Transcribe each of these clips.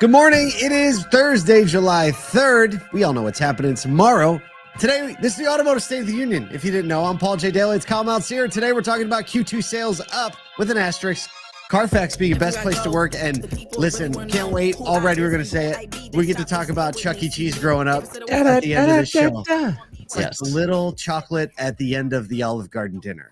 Good morning. It is Thursday, July 3rd. We all know what's happening tomorrow. Today, this is the Automotive State of the Union. If you didn't know, I'm Paul J. Daly. It's Kyle Mountsier. Today, we're talking about Q2 sales up with an Asterix. Carfax being the best place to work. And listen, can't wait. Already, we're going to say it. We get to talk about Chuck E. Cheese growing up at the end of the show. It's like the little chocolate at the end of the Olive Garden dinner.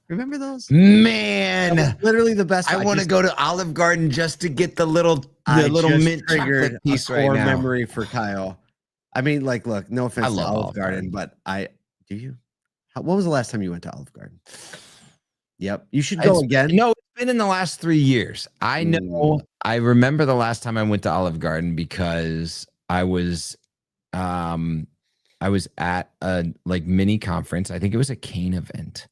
Remember those? Man, literally the best. I want to go to Olive Garden just to get the little mint chocolate piece right now. Memory for Kyle. I mean, like, look, no offense to Olive Garden, but do you? When was the last time you went to Olive Garden? Yep, you should go again. No, it's been in the last 3 years. I know. I remember the last time I went to Olive Garden because I was at a mini conference. I think it was a cane event.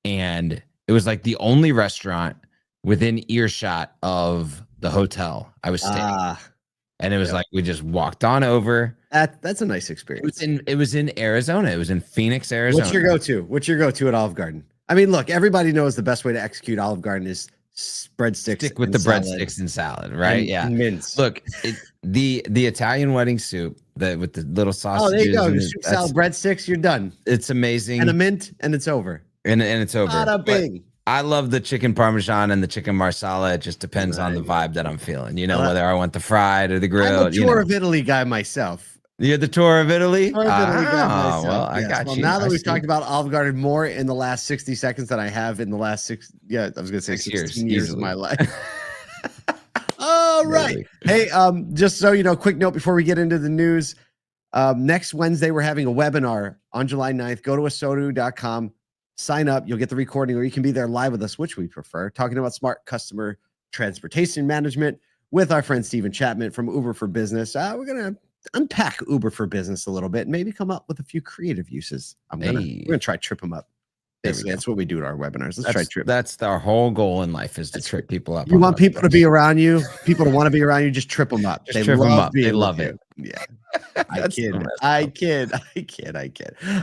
And it was like the only restaurant within earshot of the hotel I was staying. And it was like we just walked on over. That's a nice experience. It was in Arizona. It was in Phoenix, Arizona. What's your go-to at Olive Garden? I mean, look, everybody knows the best way to execute Olive Garden is breadsticks. Stick with the breadsticks and salad, right? And mince. Look, the Italian wedding soup with the little sausages. Oh, there you go. Soup, salad, breadsticks. You're done. It's amazing. And a mint, and it's over. And it's over. Bada bing. I love the chicken parmesan and the chicken marsala. It just depends on the vibe that I'm feeling. You know, whether I want the fried or the grilled. I'm a tour of Italy guy myself. You're the tour of Italy? Well, I got you. Now that we've talked about Olive Garden more in the last 60 seconds than I have in the last I was going to say 16 years of my life. All right. Hey, just so you know, quick note before we get into the news. Next Wednesday, we're having a webinar on July 9th. Go to ASOTU.com. Sign up. You'll get the recording, or you can be there live with us, which we prefer, talking about smart customer transportation management with our friend Steven Chapman from Uber for Business. We're going to unpack Uber for Business a little bit and maybe come up with a few creative uses. We're going to try trip them up. Basically, that's what we do at our webinars. Let's try trip. That's our whole goal in life is to trip people up. You want people to be around you, people to want to be around you, just trip them up. They trip them up. They love it. Yeah. I kid.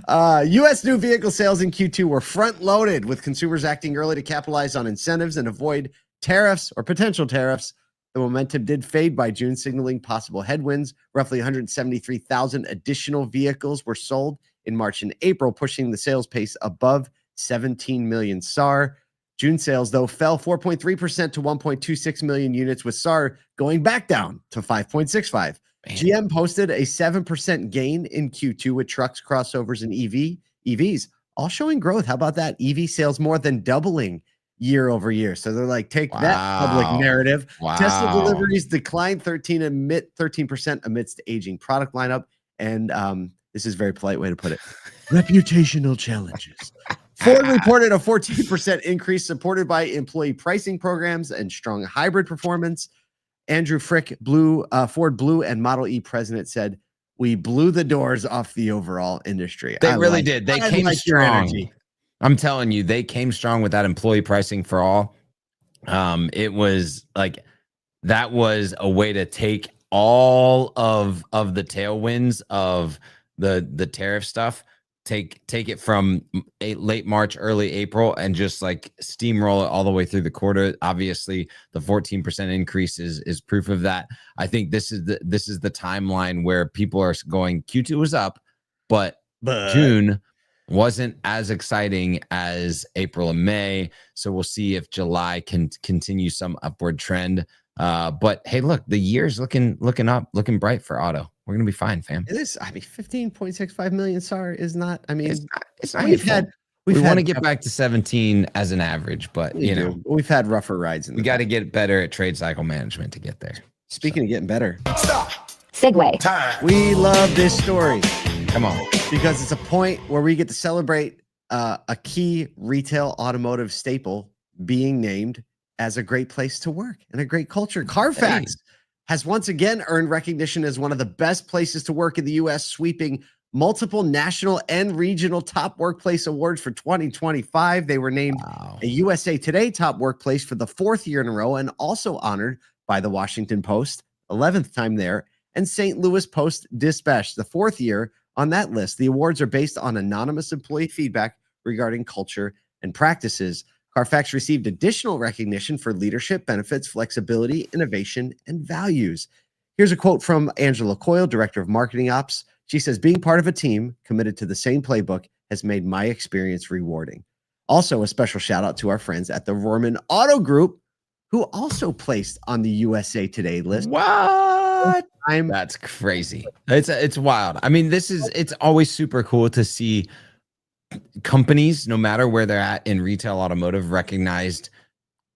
U.S. new vehicle sales in Q2 were front-loaded, with consumers acting early to capitalize on incentives and avoid tariffs or potential tariffs. The momentum did fade by June, signaling possible headwinds. Roughly 173,000 additional vehicles were sold in March and April, pushing the sales pace above 17 million SAAR. June sales, though, fell 4.3% to 1.26 million units, with SAAR going back down to 5.65. GM posted a 7% gain in Q2, with trucks, crossovers, and EVs all showing growth. How about that? EV sales more than doubling year over year. So they're like, take that public narrative. Tesla deliveries declined 13% amidst aging product lineup. And this is a very polite way to put it. Reputational challenges. Ford reported a 14% increase, supported by employee pricing programs and strong hybrid performance. Andrew Frick, Ford Blue and Model E president, said, "We blew the doors off the overall industry." They really did. They came strong. I'm telling you, they came strong with that employee pricing for all. It was like, that was a way to take all of the tailwinds of the tariff stuff, take it from late March, early April, and just like steamroll it all the way through the quarter. Obviously, the 14% increase is proof of that. I think this is the timeline where people are going, Q2 was up, but June wasn't as exciting as April and May. So we'll see if July can continue some upward trend. But hey, look, the year's looking up, looking bright for auto. We're gonna be fine, fam. It is. I mean, 15.65 million SAAR is not. I mean, it's not. We want to get back to 17 as an average, but we've had rougher rides. We got to get better at trade cycle management to get there. Speaking of getting better, segue time. We love this story. Come on, because it's a point where we get to celebrate a key retail automotive staple being named as a great place to work and a great culture. Carfax has once again earned recognition as one of the best places to work in the U.S., sweeping multiple national and regional top workplace awards for 2025. They were named a USA Today top workplace for the 4th year in a row, and also honored by the Washington Post, 11th time there, and St. Louis Post-Dispatch, the 4th year on that list. The awards are based on anonymous employee feedback regarding culture and practices. Carfax received additional recognition for leadership, benefits, flexibility, innovation, and values. Here's a quote from Angela Coyle, Director of Marketing Ops. She says, being part of a team committed to the same playbook has made my experience rewarding. Also, a special shout out to our friends at the Rohrman Auto Group, who also placed on the USA Today list. What? That's crazy. It's wild. I mean, it's always super cool to see companies, no matter where they're at in retail automotive, recognized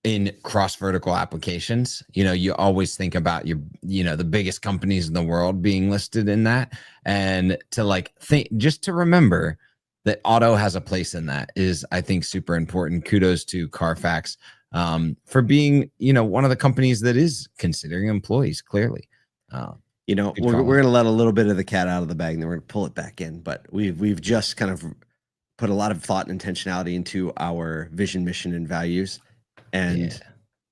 in cross-vertical applications. You always think about the biggest companies in the world being listed in that, and to just to remember that auto has a place in that is, I think, super important. Kudos to Carfax for being, one of the companies that is considering employees, clearly. We're going to let a little bit of the cat out of the bag, and then we're going to pull it back in. But we've just kind of put a lot of thought and intentionality into our vision, mission, and values. And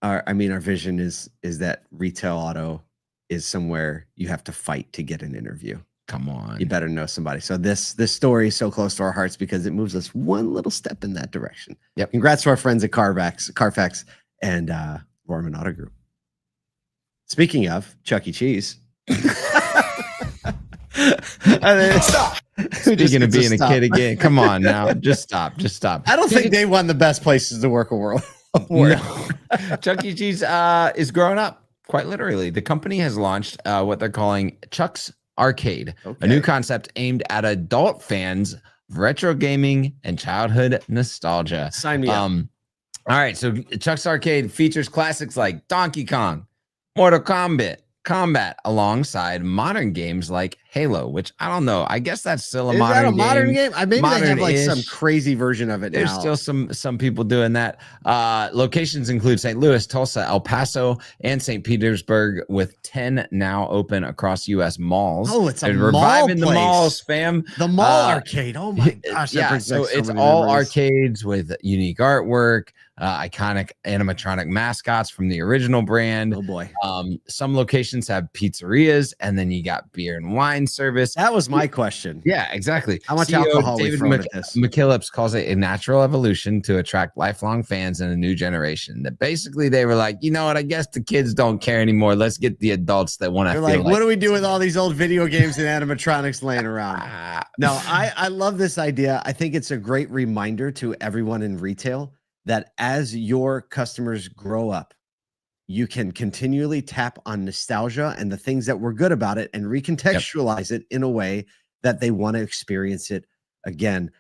our vision is that retail auto is somewhere you have to fight to get an interview. Come on. You better know somebody. So this story is so close to our hearts because it moves us one little step in that direction. Yep. Congrats to our friends at Carfax and Rohrman Auto Group. Speaking of Chuck E. Cheese. Stop. Speaking of being a kid again. Come on now. Just stop. I don't think they won the best places to work a world. No. Chuck E. Cheese is growing up, quite literally. The company has launched what they're calling Chuck's Arcade, a new concept aimed at adult fans of retro gaming and childhood nostalgia. Sign me up. All right, so Chuck's Arcade features classics like Donkey Kong, Mortal Kombat, alongside modern games like Halo, which I don't know. I guess that's still a modern game. Maybe they have like some crazy version of it There's now. still some people doing that. Locations include St. Louis, Tulsa, El Paso, and St. Petersburg, with 10 now open across U.S. malls. Oh, it's a They're mall reviving place. the malls, fam. The mall arcade. Oh my gosh. Yeah, so it's all arcades with unique artwork, iconic animatronic mascots from the original brand. Oh boy. Some locations have pizzerias, and then you got beer and wine service. That was my question. Yeah, exactly. How much CEO alcohol David we throw at this? McKillips calls it a natural evolution to attract lifelong fans and a new generation. That basically they were like, you know what? I guess the kids don't care anymore. Let's get the adults that want to. They're like, what do we do with all these old video games and animatronics laying around? No, I love this idea. I think it's a great reminder to everyone in retail that as your customers grow up, you can continually tap on nostalgia and the things that were good about it and recontextualize it in a way that they want to experience it again.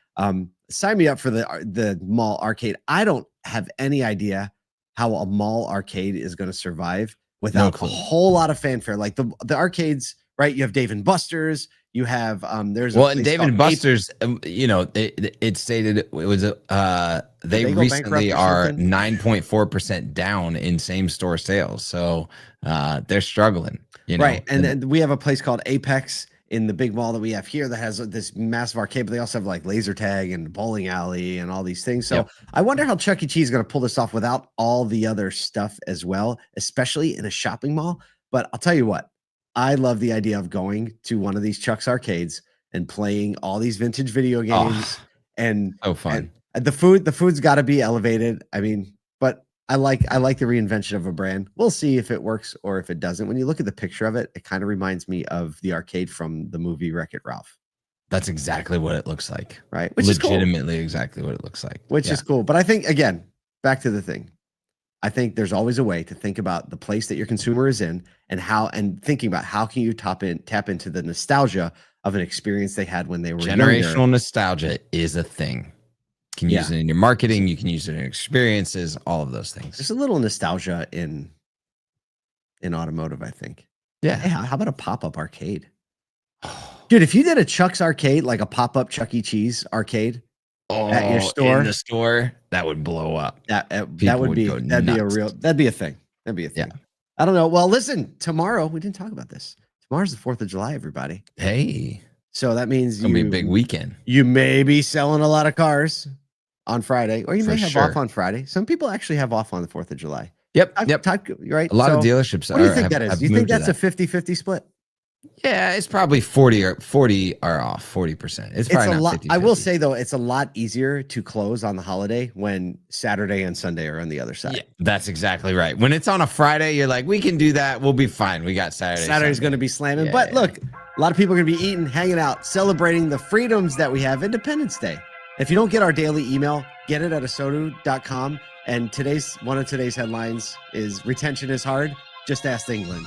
Sign me up for the mall arcade. I don't have any idea how a mall arcade is going to survive without a whole lot of fanfare. Like the arcades, right? You have Dave and Buster's. You have and Dave and Buster's, it stated it was they recently are 9.4% down in same store sales, so they're struggling, right? And then we have a place called Apex in the big mall that we have here that has this massive arcade, but they also have like laser tag and bowling alley and all these things. So I wonder how Chuck E. Cheese is going to pull this off without all the other stuff as well, especially in a shopping mall. But I'll tell you what. I love the idea of going to one of these Chuck's arcades and playing all these vintage video games and so fun. And the food's got to be elevated. I mean, but I like the reinvention of a brand. We'll see if it works or if it doesn't. When you look at the picture of it, it kind of reminds me of the arcade from the movie Wreck-It Ralph. That's exactly what it looks like, right? Which legitimately is cool. Exactly what it looks like, which is cool. But I think, again, back to the thing. I think there's always a way to think about the place that your consumer is in and thinking about how can you tap into the nostalgia of an experience they had when they were generational younger. Nostalgia is a thing. You can use it in your marketing. You can use it in experiences, all of those things. There's a little nostalgia in automotive, I think. Yeah. Hey, how about a pop-up arcade? Dude, if you did a Chuck's arcade, like a pop-up Chuck E. Cheese arcade, at your store, in the store, that would blow up. That'd be a thing. That'd be a thing. Yeah. I don't know. Well, listen, tomorrow we didn't talk about this. Tomorrow's the 4th of July, everybody. Hey. So that means it's gonna be a big weekend. You may be selling a lot of cars on Friday, or you may have off on Friday. Some people actually have off on the 4th of July. Yep. Right. A lot of dealships. What do you think that is? Do you think that's a 50-50 split? Yeah, it's probably 40 are off, 40%. It's probably a not lot. 50. I will say though, it's a lot easier to close on the holiday when Saturday and Sunday are on the other side. Yeah, that's exactly right. When it's on a Friday, you're like, we can do that. We'll be fine. We got Saturday. Saturday's Sunday. going to be slamming. Yeah, But yeah. look, a lot of people are going to be eating, hanging out, celebrating the freedoms that we have. Independence Day. If you don't get our daily email, get it at ASOTU.com. And one of today's headlines is retention is hard. Just ask England.